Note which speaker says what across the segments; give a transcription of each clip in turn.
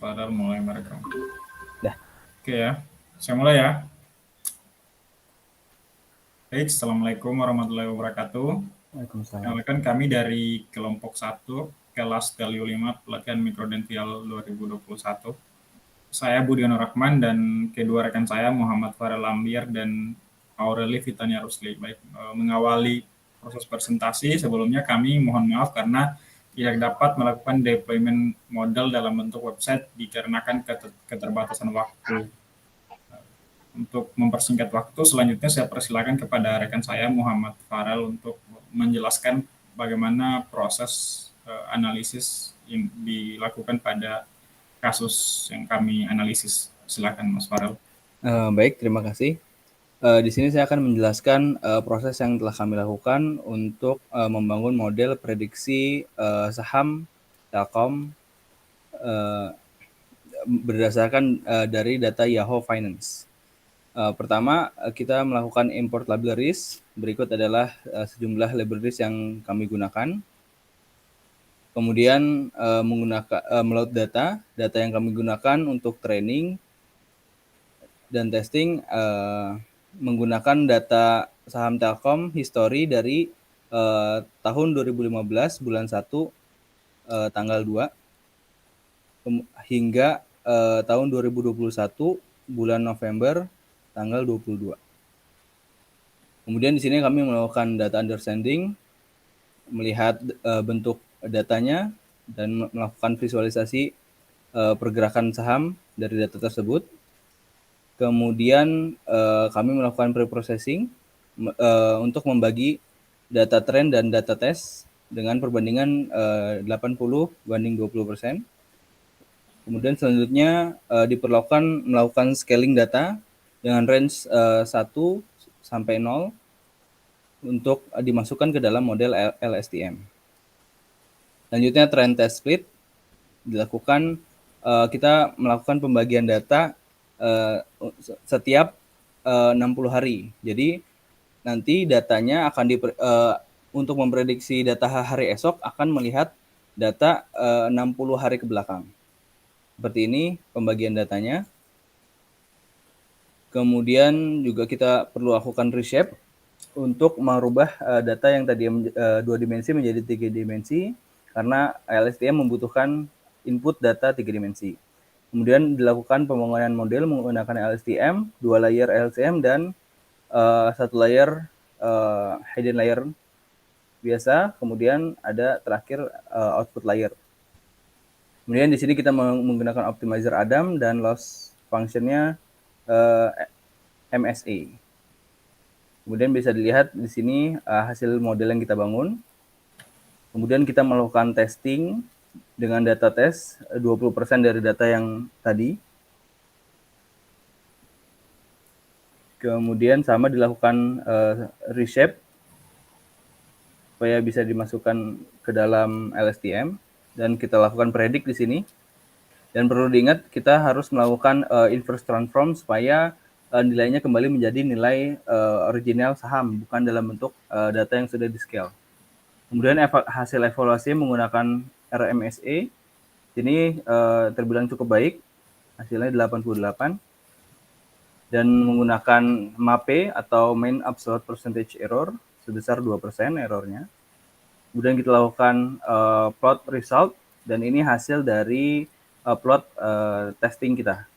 Speaker 1: Farel mulai merekam.
Speaker 2: Dah.
Speaker 1: Oke ya, saya mulai ya. Baik, Assalamualaikum warahmatullahi wabarakatuh.
Speaker 2: Waalaikumsalam.
Speaker 1: Perkenalkan kami dari kelompok 1, kelas Galio 5, pelatihan mikrodental 2021. Saya Budiano Rahman dan kedua rekan saya Muhammad Farel Ambiar dan Aureli Fitania Rusli. Baik, mengawali proses presentasi sebelumnya kami mohon maaf karena tidak dapat melakukan deployment model dalam bentuk website dikarenakan keterbatasan waktu. Untuk mempersingkat waktu, selanjutnya saya persilakan kepada rekan saya Muhammad Farel untuk menjelaskan bagaimana proses analisis yang dilakukan pada kasus yang kami analisis. Silakan Mas Farel.
Speaker 2: Baik, terima kasih. Di sini saya akan menjelaskan proses yang telah kami lakukan untuk membangun model prediksi saham Telkom berdasarkan dari data Yahoo Finance. Pertama, kita melakukan import libraries. Berikut adalah sejumlah libraries yang kami gunakan. Kemudian menggunakan meload data yang kami gunakan untuk training dan testing menggunakan data saham Telkom history dari tahun 2015 bulan 1 tanggal 2 hingga tahun 2021 bulan November tanggal 22. Kemudian di sini kami melakukan data understanding, melihat bentuk datanya dan melakukan visualisasi pergerakan saham dari data tersebut. Kemudian kami melakukan pre-processing untuk membagi data trend dan data test dengan perbandingan 80/20%. Kemudian selanjutnya diperlukan melakukan scaling data dengan range 1 sampai 0 untuk dimasukkan ke dalam model LSTM. Selanjutnya trend test split dilakukan, kita melakukan pembagian data setiap 60 hari. Jadi nanti datanya akan untuk memprediksi data hari esok akan melihat data 60 hari ke belakang. Seperti ini pembagian datanya. Kemudian juga kita perlu lakukan reshape untuk merubah data yang tadi 2 dimensi menjadi 3 dimensi karena LSTM membutuhkan input data 3 dimensi. Kemudian dilakukan pembangunan model menggunakan LSTM, 2 layer LSTM dan 1 layer hidden layer biasa, kemudian ada terakhir output layer. Kemudian di sini kita menggunakan optimizer Adam dan loss functionnya MSA. Kemudian bisa dilihat di sini hasil model yang kita bangun. Kemudian kita melakukan testing dengan data tes 20% dari data yang tadi. Kemudian sama dilakukan reshape supaya bisa dimasukkan ke dalam LSTM dan kita lakukan predict di sini. Dan perlu diingat kita harus melakukan inverse transform supaya nilainya kembali menjadi nilai original saham, bukan dalam bentuk data yang sudah di scale. Kemudian hasil evaluasi menggunakan RMSA, ini terbilang cukup baik, hasilnya 88. Dan menggunakan MAPE atau Mean Absolute Percentage Error sebesar 2% errornya. Kemudian kita lakukan plot result, dan ini hasil dari plot testing kita.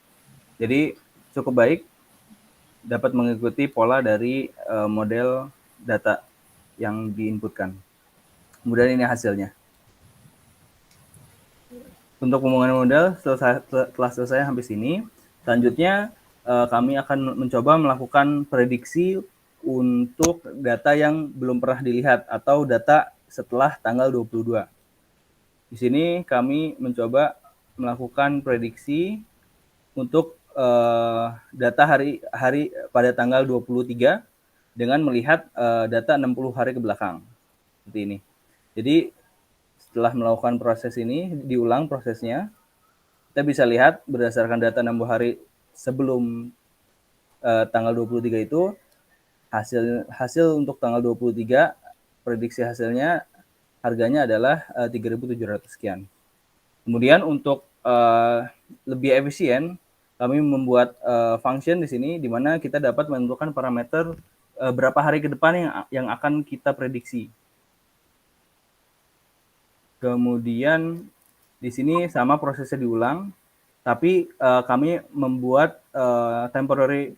Speaker 2: Jadi cukup baik, dapat mengikuti pola dari model data yang diinputkan. Kemudian ini hasilnya. Untuk pembangunan model telah selesai sampai sini. Selanjutnya kami akan mencoba melakukan prediksi untuk data yang belum pernah dilihat atau data setelah tanggal 22. Di sini kami mencoba melakukan prediksi untuk data hari pada tanggal 23 dengan melihat data 60 hari ke belakang. Seperti ini. Jadi setelah melakukan proses ini, diulang prosesnya, kita bisa lihat berdasarkan data 60 hari sebelum tanggal 23 itu, hasil untuk tanggal 23, prediksi hasilnya harganya adalah 3.700 sekian. Kemudian untuk lebih efisien, kami membuat function di sini di mana kita dapat menentukan parameter berapa hari ke depan yang akan kita prediksi. Kemudian di sini sama prosesnya diulang, tapi kami membuat temporary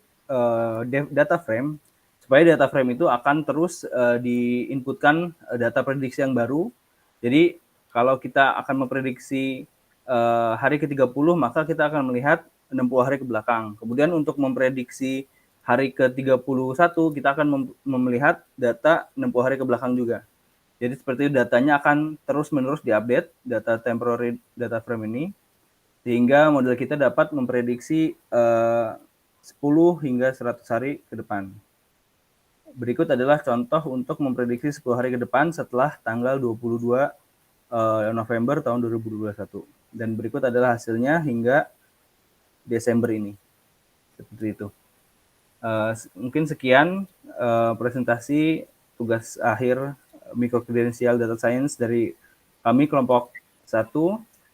Speaker 2: data frame supaya data frame itu akan terus diinputkan data prediksi yang baru. Jadi kalau kita akan memprediksi hari ke-30, maka kita akan melihat 60 hari ke belakang. Kemudian untuk memprediksi hari ke-31, kita akan melihat data 60 hari ke belakang juga. Jadi seperti itu, datanya akan terus-menerus diupdate, data temporary data frame ini, sehingga model kita dapat memprediksi 10 hingga 100 hari ke depan. Berikut adalah contoh untuk memprediksi 10 hari ke depan setelah tanggal 22 November tahun 2021. Dan berikut adalah hasilnya hingga Desember ini. Seperti itu. Mungkin sekian presentasi tugas akhir Microcredential Data Science dari kami kelompok 1.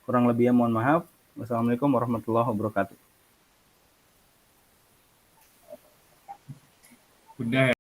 Speaker 2: Kurang lebihnya mohon maaf. Wassalamualaikum warahmatullahi wabarakatuh.
Speaker 1: Udah ya.